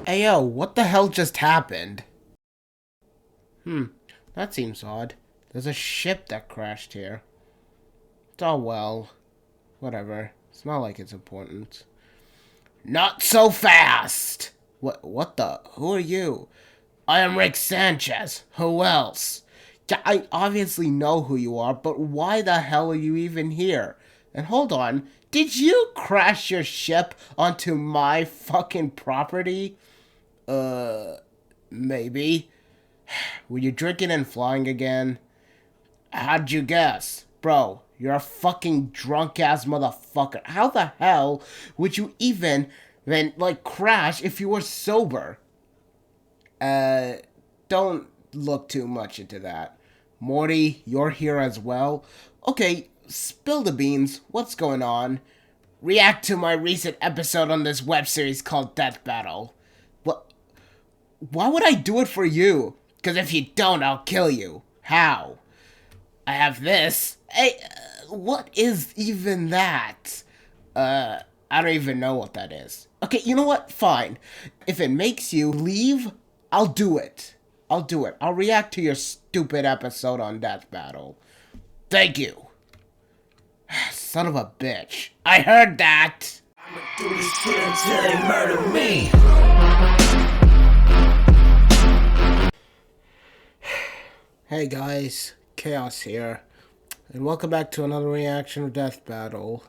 Hey yo, what the hell just happened? That seems odd. There's a ship that crashed here. Oh well. Whatever. It's not like it's important. Not so fast! What the? Who are you? I am Rick Sanchez. Who else? Yeah, I obviously know who you are, but why the hell are you even here? And hold on, did you crash your ship onto my fucking property? Maybe. Were you drinking and flying again? How'd you guess? Bro, you're a fucking drunk-ass motherfucker. How the hell would you even, crash if you were sober? Don't look too much into that. Morty, you're here as well? Okay, spill the beans. What's going on? React to my recent episode on this web series called Death Battle. What? Why would I do it for you? Because if you don't, I'll kill you. How? I have this. Hey, what is even that? I don't even know what that is. Okay, you know what? Fine. If it makes you leave, I'll do it. I'll react to your stupid episode on Death Battle. Thank you. Son of a bitch. I heard that. I'ma do this shit until they murder me. Hey guys, Chaos here, and welcome back to another reaction of Death Battle.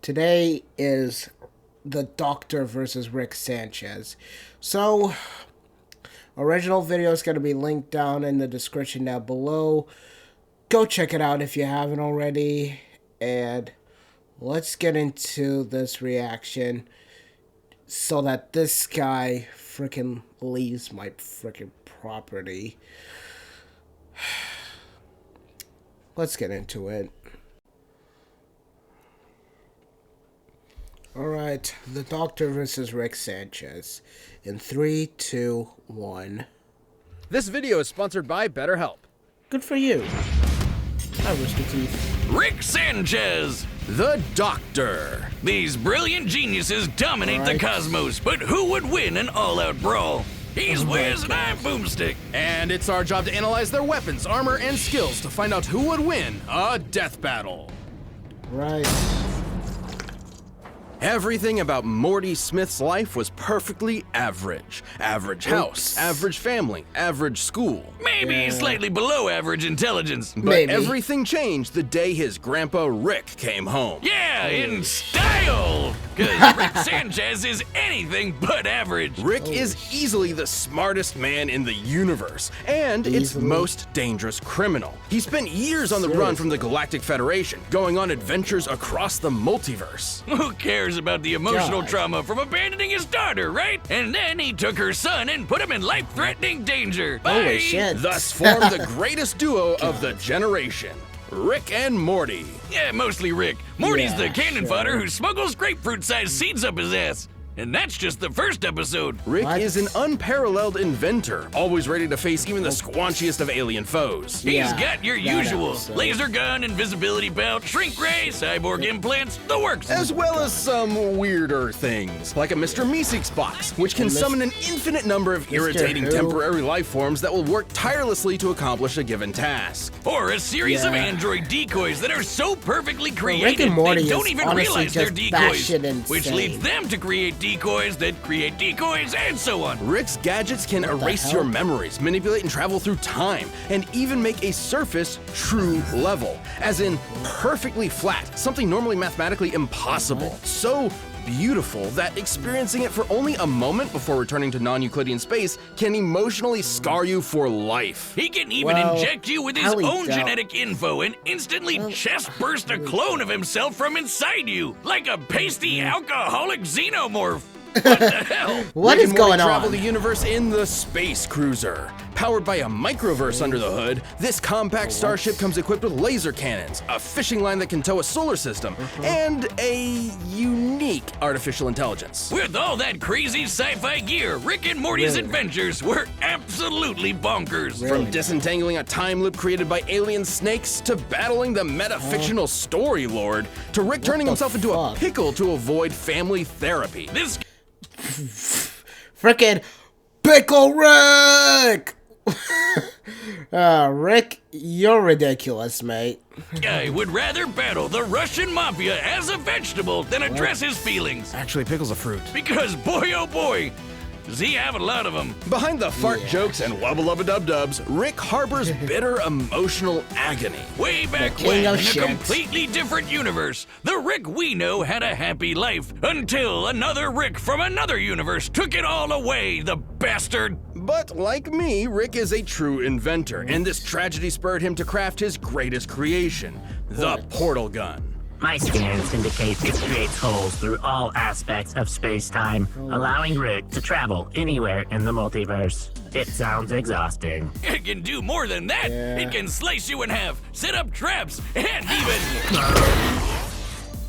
Today is the Doctor versus Rick Sanchez. So, original video is going to be linked down in the description down below. Go check it out if you haven't already, and let's get into this reaction so that this guy freaking leaves my freaking property. Let's get into it. Alright, the Doctor versus Rick Sanchez. In 3, 2, 1. This video is sponsored by BetterHelp. Good for you. Hi, Rooster Teeth. Rick Sanchez, the Doctor. These brilliant geniuses dominate the cosmos, but who would win an all-out brawl? He's Wiz and I'm Boomstick. And it's our job to analyze their weapons, armor, and skills to find out who would win a death battle. Right. Everything about Morty Smith's life was perfectly average. Average house, average family, average school. Maybe slightly below average intelligence. But everything changed the day his grandpa Rick came home. Yeah, in style! Because Rick Sanchez is anything but average. Rick is easily the smartest man in the universe, and its most dangerous criminal. He spent years on the run from the Galactic Federation, going on adventures across the multiverse. Who cares about the emotional trauma from abandoning his daughter, right? And then he took her son and put him in life-threatening danger. Bye. Holy shit. Thus formed the greatest duo of the generation. Rick and Morty. Yeah, mostly Rick. Morty's the cannon fodder who smuggles grapefruit-sized seeds up his ass. And that's just the first episode. Rick is an unparalleled inventor, always ready to face even the squanchiest of alien foes. He's got your usuals. Laser gun, invisibility belt, shrink ray, cyborg implants, the works. As well as some weirder things, like a Mr. Meeseeks box, which can summon an infinite number of irritating temporary life forms that will work tirelessly to accomplish a given task. Or a series of android decoys that are so perfectly created Rick and Morty they don't even realize they're decoys, which leads them to create decoys that create decoys, and so on. Rick's gadgets can erase your memories, manipulate and travel through time, and even make a surface true level, as in perfectly flat, something normally mathematically impossible. So beautiful that experiencing it for only a moment before returning to non-Euclidean space can emotionally scar you for life. He can even inject you with his own genetic info and instantly chest burst a clone of himself from inside you, like a pasty alcoholic xenomorph. What the hell? What is going on? Travel the universe in the space cruiser. Powered by a microverse under the hood, this compact starship comes equipped with laser cannons, a fishing line that can tow a solar system, and a unique artificial intelligence. With all that crazy sci-fi gear, Rick and Morty's adventures were absolutely bonkers. From disentangling a time loop created by alien snakes to battling the meta-fictional story lord, to Rick turning himself into a pickle to avoid family therapy. This Frickin' Pickle Rick! Rick, you're ridiculous, mate. guy would rather battle the Russian mafia as a vegetable than address his feelings. Actually, pickle's a fruit. Because boy oh boy, does he have a lot of them. Behind the fart jokes and wubba-lubba-dub-dubs, Rick harbors bitter emotional agony. Way back king when, of in a shit. completely different universe, the Rick we know had a happy life until another Rick from another universe took it all away, the bastard. But like me, Rick is a true inventor, and this tragedy spurred him to craft his greatest creation, the portal gun. My scans indicate it creates holes through all aspects of space-time, allowing Rick to travel anywhere in the multiverse. It sounds exhausting. It can do more than that. It can slice you in half, set up traps, and even...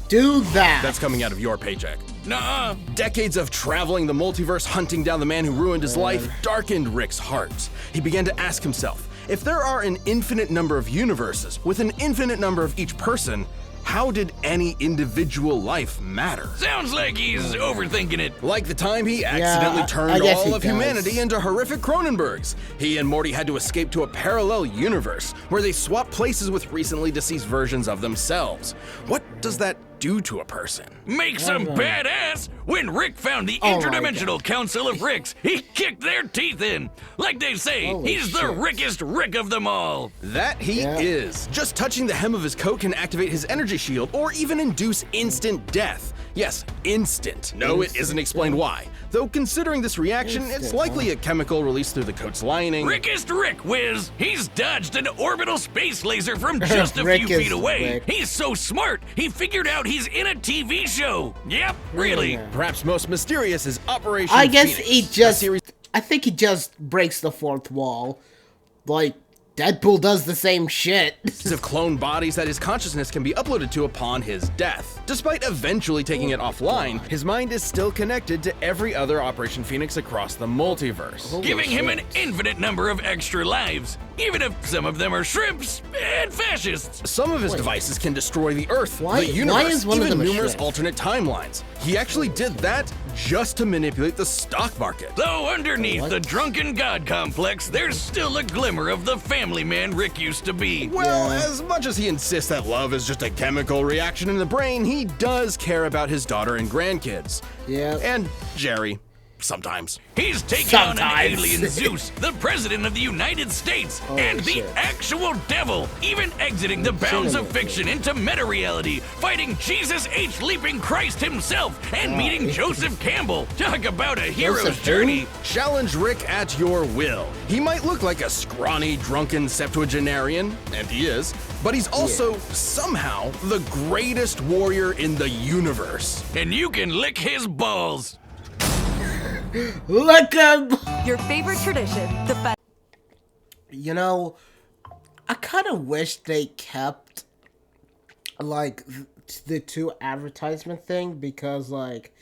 Do that. That's coming out of your paycheck. Nuh-uh. Decades of traveling the multiverse hunting down the man who ruined his life darkened Rick's heart. He began to ask himself, if there are an infinite number of universes with an infinite number of each person, how did any individual life matter? Sounds like he's overthinking it. Like the time he accidentally I turned guess all he of does. humanity into horrific Cronenbergs. He and Morty had to escape to a parallel universe where they swapped places with recently deceased versions of themselves. What does that do to a person? Makes him badass. When Rick found the Oh my Interdimensional Council of Ricks, he kicked their teeth in. Like they say, Holy he's the shit. Rickest Rick of them all. That he is. Just touching the hem of his coat can activate his energy shield or even induce instant death. Yes, instant. No, it isn't explained why. Though considering this reaction, it's likely a chemical released through the coat's lining. Rickest Rick, Wiz. He's dodged an orbital space laser from just a few Rickest feet away. Rick. He's so smart, he figured out he's in a TV show. Yep, really. Perhaps most mysterious is Operation I guess Phoenix, he a just. series I think he just breaks the fourth wall. Like, Deadpool does the same shit. of clone bodies that his consciousness can be uploaded to upon his death. Despite eventually taking it offline, his mind is still connected to every other Operation Phoenix across the multiverse. Giving him an infinite number of extra lives, even if some of them are shrimps and fascists. Some of his devices can destroy the Earth, Why- the universe, why is one of even them a numerous shrimp? alternate timelines. He actually did that just to manipulate the stock market. Though underneath the drunken god complex, there's still a glimmer of the family man Rick used to be. Well, as much as he insists that love is just a chemical reaction in the brain, he does care about his daughter and grandkids. Yeah. And Jerry, sometimes. He's taken on an Sometimes. alien Zeus, the president of the United States, and the shit. actual devil, even exiting the bounds of fiction into meta-reality, fighting Jesus H. Leaping Christ himself, and meeting Joseph Campbell. Talk about a hero's Joseph who? journey. Challenge Rick at your will. He might look like a scrawny, drunken septuagenarian, and he is, but he's also somehow the greatest warrior in the universe. And you can lick his balls. Look him! Your favorite tradition, the You know, I kind of wish they kept, like, the two advertisement thing, because, like,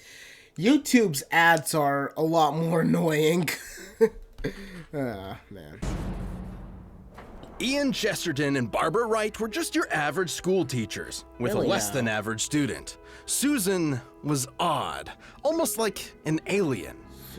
YouTube's ads are a lot more annoying. Man. Ian Chesterton and Barbara Wright were just your average school teachers, with Really a less now? than average student. Susan was odd, almost like an alien.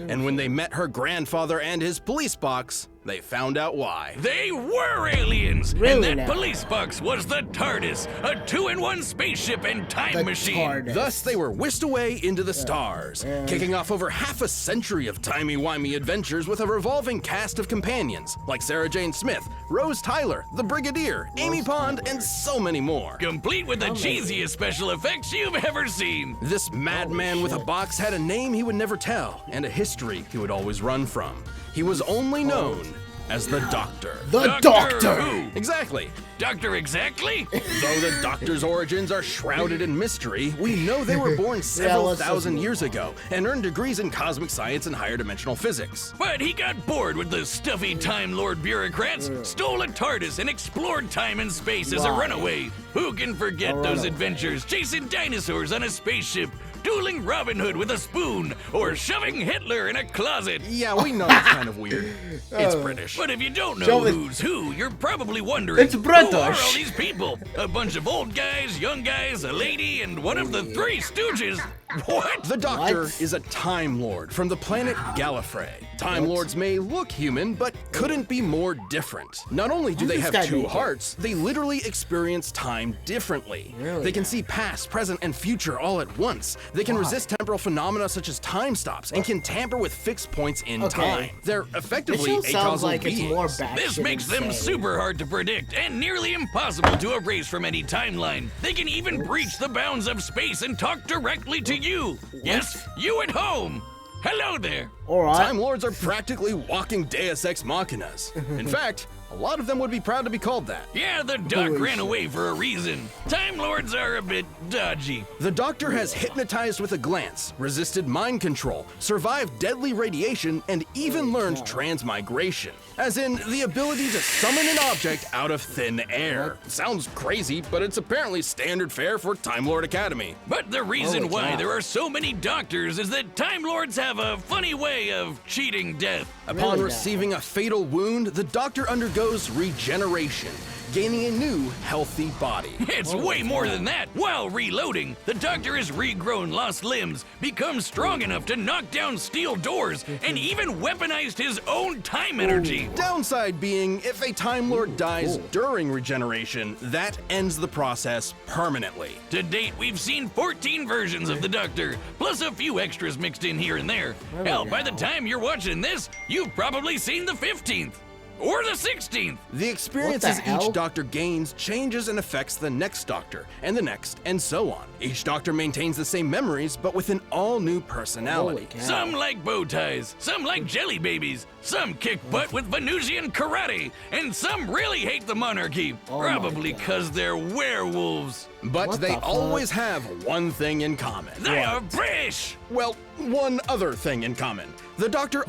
And when they met her grandfather and his police box, they found out why. They were aliens, and Really that now? police box was the TARDIS, a 2-in-1 spaceship and time The machine. TARDIS. Thus, they were whisked away into the stars, kicking off over half a century of timey-wimey adventures with a revolving cast of companions, like Sarah Jane Smith, Rose Tyler, the Brigadier, Amy Pond, and so many more. Complete with the cheesiest special effects you've ever seen. This madman with a box had a name he would never tell, and a history he would always run from. He was only known as the Doctor. The Doctor Doctor! who? Exactly. Doctor exactly? Though the Doctor's origins are shrouded in mystery, we know they were born several let's just thousand move years on. ago and earned degrees in cosmic science and higher dimensional physics. But he got bored with the stuffy Time Lord bureaucrats, stole a TARDIS, and explored time and space as a Why? runaway. Who can forget A those runaway. adventures chasing dinosaurs on a spaceship, dueling Robin Hood with a spoon, or shoving Hitler in a closet? Yeah, we know it's kind of weird. It's British. But if you don't know Show me- who's who, you're probably wondering, It's who are all British. these people? A bunch of old guys, young guys, a lady, and one of the Three Stooges. What? The Doctor What? is a Time Lord from the planet Gallifrey. Time Lords may look human, but couldn't be more different. Not only do How's they this have guy two naked? hearts, they literally experience time differently. Really? They can see past, present, and future all at once. They can resist temporal phenomena such as time stops and can tamper with fixed points in Okay. time. They're This effectively show sounds acausal like it's beings. more batshit This makes them insane. super hard to predict and nearly impossible to erase from any timeline. They can even breach the bounds of space and talk directly to you. Yes, you at home. Hello there. Alright. Time Lords are practically walking Deus Ex Machinas. In fact, a lot of them would be proud to be called that. Yeah, the duck Holy ran shit. away for a reason. Time Lords are a bit dodgy. The Doctor has hypnotized with a glance, resisted mind control, survived deadly radiation, and even learned transmigration. As in, the ability to summon an object out of thin air. Sounds crazy, but it's apparently standard fare for Time Lord Academy. But the reason Holy why cow. there are so many doctors is that Time Lords have a funny way of cheating death. Upon Really receiving a fatal wound, the Doctor undergoes regeneration, gaining a new, healthy body. It's way more than that. While reloading, the Doctor has regrown lost limbs, become strong enough to knock down steel doors, and even weaponized his own time energy. Downside being, if a Time Lord dies during regeneration, that ends the process permanently. To date, we've seen 14 versions of the Doctor, plus a few extras mixed in here and there. Hell, by the time you're watching this, you've probably seen the 15th. Or the 16th. The experiences hell? each Doctor gains changes and affects the next Doctor, and the next, and so on. Each Doctor maintains the same memories, but with an all-new personality. Holy cow. Some like bow ties, some like jelly babies, some kick butt with Venusian karate, and some really hate the monarchy. Oh my Probably God. because they're werewolves. But What they the fuck? always have one thing in common. They are British. Well, one other thing in common. The Doctor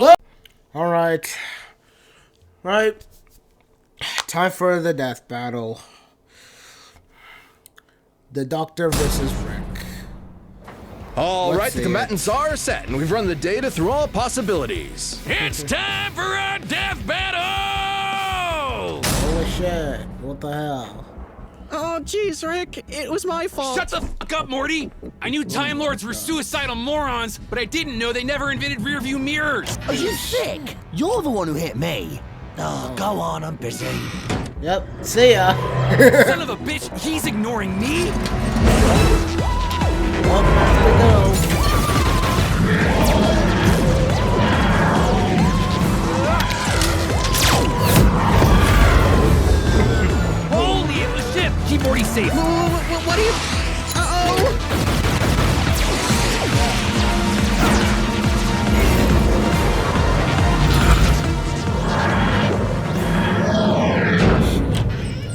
Alright. Right. Time for the death battle. The Doctor versus Rick. All Let's right, the see combatants are set, and we've run the data through all possibilities. It's time for our death battle! Holy shit. What the hell? Oh, jeez, Rick. It was my fault. Shut the fuck up, Morty! I knew Time Lords were suicidal morons, but I didn't know they never invented rearview mirrors! Are you sick? You're the one who hit me. Oh, go on, I'm busy. Yep. See ya. Son of a bitch, he's ignoring me? Well, off we go. Holy, it was ship! Keep Morty safe. What are you... Uh-oh.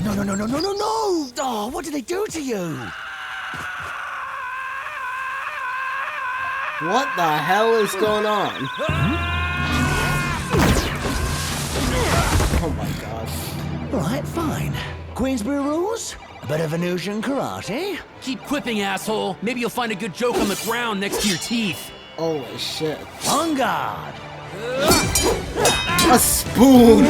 No, no, no, no, no, no, no! Oh, what did they do to you? What the hell is going on? Oh my gosh. Right, fine. Queensbury rules? A bit of Venusian karate? Keep quipping, asshole. Maybe you'll find a good joke on the ground next to your teeth. Holy shit. On guard! A spoon!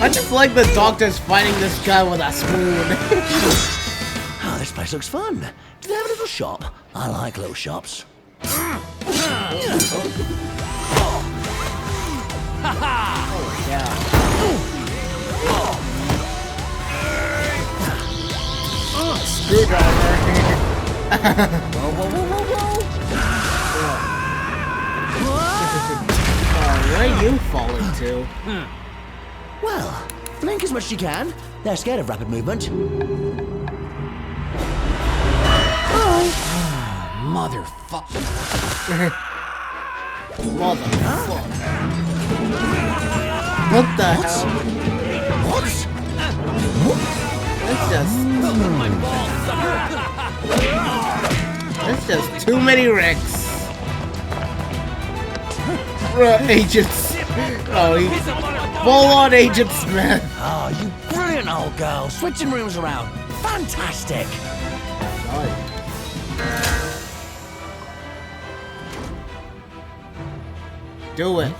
I just like the Doctor's fighting this guy with a spoon. Oh, this place looks fun. Do they have a little shop? I like little shops. Screwdriver. Whoa, whoa, whoa, whoa, whoa! Where are you falling to? Well, blink as much as you can. They're scared of rapid movement. Motherfucker. Motherfucker. What the hell? It's just too many Ricks. Agents. Oh, he's full-on Agent Smith. Oh, you brilliant old girl. Switching rooms around. Fantastic. Do it.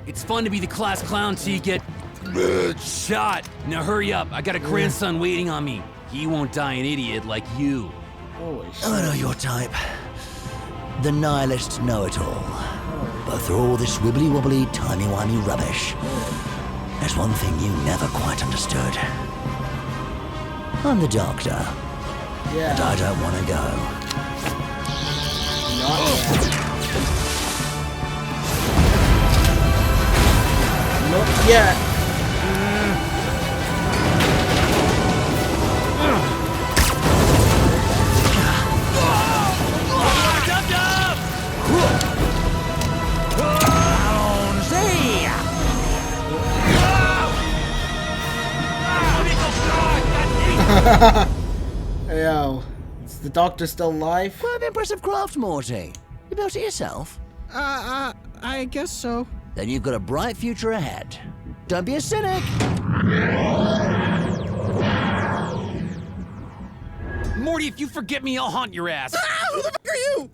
It's fun to be the class clown till you get shot. Now hurry up. I got a grandson waiting on me. He won't die an idiot like you. Holy shit. I know your type. The nihilist know-it-all. But through all this wibbly-wobbly, timey-wimey rubbish, there's one thing you never quite understood. I'm the doctor, Yeah. and I don't want to go. Not yet. Not yet. Yo, is the doctor still alive? Quite impressive craft, Morty. You built it yourself? I guess so. Then you've got a bright future ahead. Don't be a cynic. Morty, if you forget me, I'll haunt your ass. Who the fuck are you?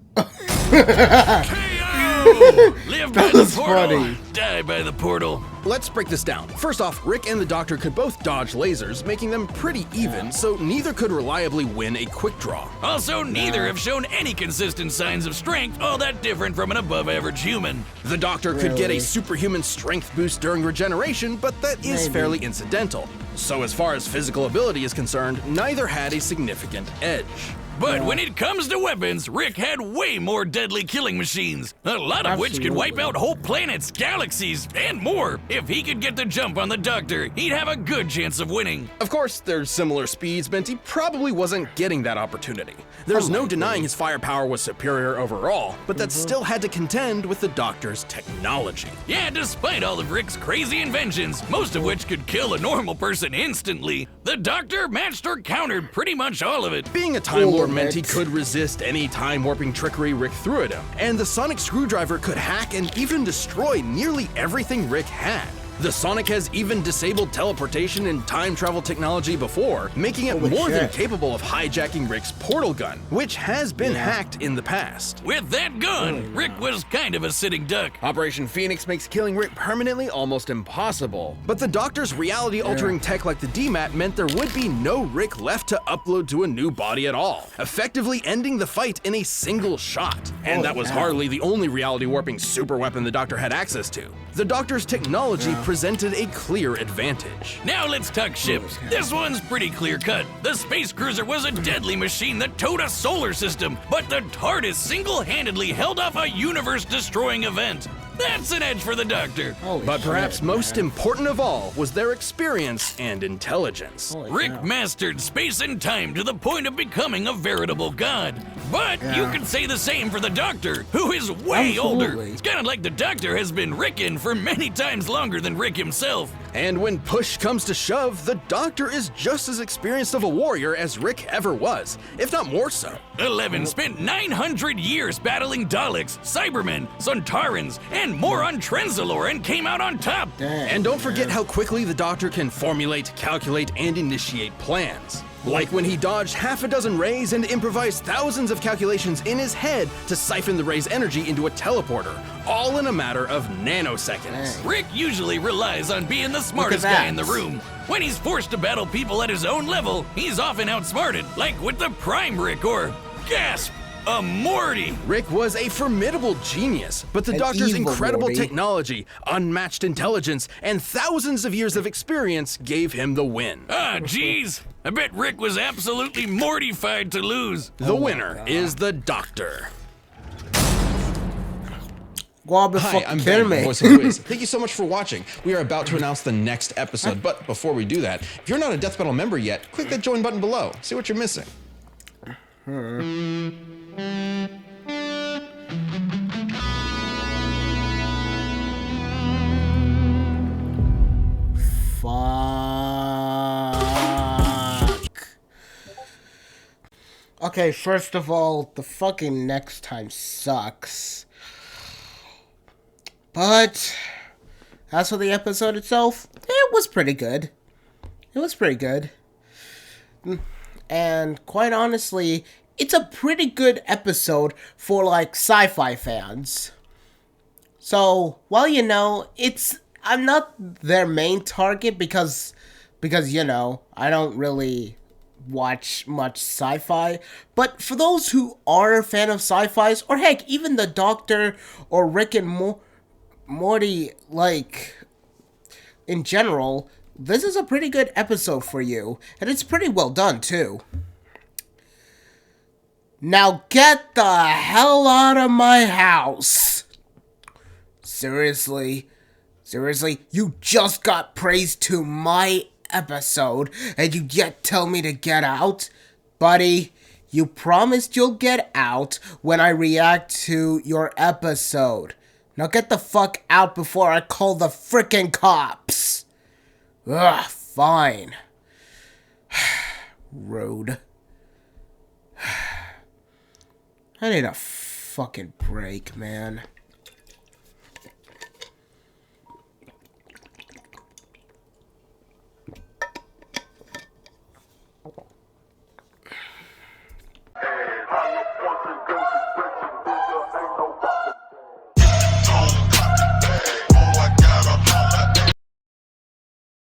Live by That the was portal, funny. die by the portal. Let's break this down. First off, Rick and the Doctor could both dodge lasers, making them pretty even, so neither could reliably win a quick draw. Also, neither have shown any consistent signs of strength all that different from an above-average human. The Doctor could get a Really? superhuman strength boost during regeneration, but that is Maybe. fairly incidental. So as far as physical ability is concerned, neither had a significant edge. But when it comes to weapons, Rick had way more deadly killing machines, a lot of which could wipe out whole planets, galaxies, and more. If he could get the jump on the Doctor, he'd have a good chance of winning. Of course, their similar speeds meant he probably wasn't getting that opportunity. There's no denying his firepower was superior overall, but that still had to contend with the Doctor's technology. Yeah, despite all of Rick's crazy inventions, most of which could kill a normal person instantly, the Doctor matched or countered pretty much all of it. Being a Time Lord meant he it. could resist any time warping trickery Rick threw at him, and the sonic screwdriver could hack and even destroy nearly everything Rick had. The Sonic has even disabled teleportation and time travel technology before, making it Holy more than shit. capable of hijacking Rick's portal gun, which has been hacked in the past. With that gun, Rick was kind of a sitting duck. Operation Phoenix makes killing Rick permanently almost impossible. But the Doctor's reality-altering tech like the DMAT meant there would be no Rick left to upload to a new body at all, effectively ending the fight in a single shot. And that was hardly the only reality-warping super weapon the Doctor had access to. The Doctor's technology presented a clear advantage. Now let's talk ships. This one's pretty clear-cut. The space cruiser was a deadly machine that towed a solar system, but the TARDIS single-handedly held off a universe-destroying event. That's an edge for the Doctor. But perhaps most important of all was their experience and intelligence. Rick mastered space and time to the point of becoming a veritable god. But you could say the same for the Doctor, who is way older. Absolutely. It's kind of like the Doctor has been Rickin' for many times longer than Rick himself. And when push comes to shove, the Doctor is just as experienced of a warrior as Rick ever was, if not more so. 11 spent 900 years battling Daleks, Cybermen, Sontarans, and more on Trenzalore and came out on top. And don't forget how quickly the Doctor can formulate, calculate, and initiate plans. Like when he dodged half a dozen rays and improvised thousands of calculations in his head to siphon the ray's energy into a teleporter, all in a matter of nanoseconds. Rick usually relies on being the smartest guy in the room. When he's forced to battle people at his own level, he's often outsmarted, like with the Prime Rick or, gasp, a Morty. Rick was a formidable genius, but the An Doctor's evil incredible Morty. technology, unmatched intelligence, and thousands of years of experience gave him the win. Ah, geez. I bet Rick was absolutely mortified to lose. The winner is the Doctor. Guab, Hi, I'm kidding Ben, me. voice of Wiz. Thank you so much for watching. We are about to announce the next episode, but before we do that, if you're not a Death Battle member yet, click that join button below. See what you're missing. Fuck. Okay, first of all, the fucking next time sucks. But as for the episode itself, it was pretty good. It was pretty good. And quite honestly, it's a pretty good episode for like sci-fi fans. So, well, you know, I'm not their main target because you know, I don't really watch much sci-fi, but for those who are a fan of sci-fis, or heck, even the Doctor or Rick and Morty, like, in general, this is a pretty good episode for you, and it's pretty well done, too. Now get the hell out of my house! Seriously, you just got praised to my episode, and you yet tell me to get out? Buddy, you promised you'll get out when I react to your episode. Now get the fuck out before I call the frickin' cops. Ugh, fine. Rude. I need a fucking break, man.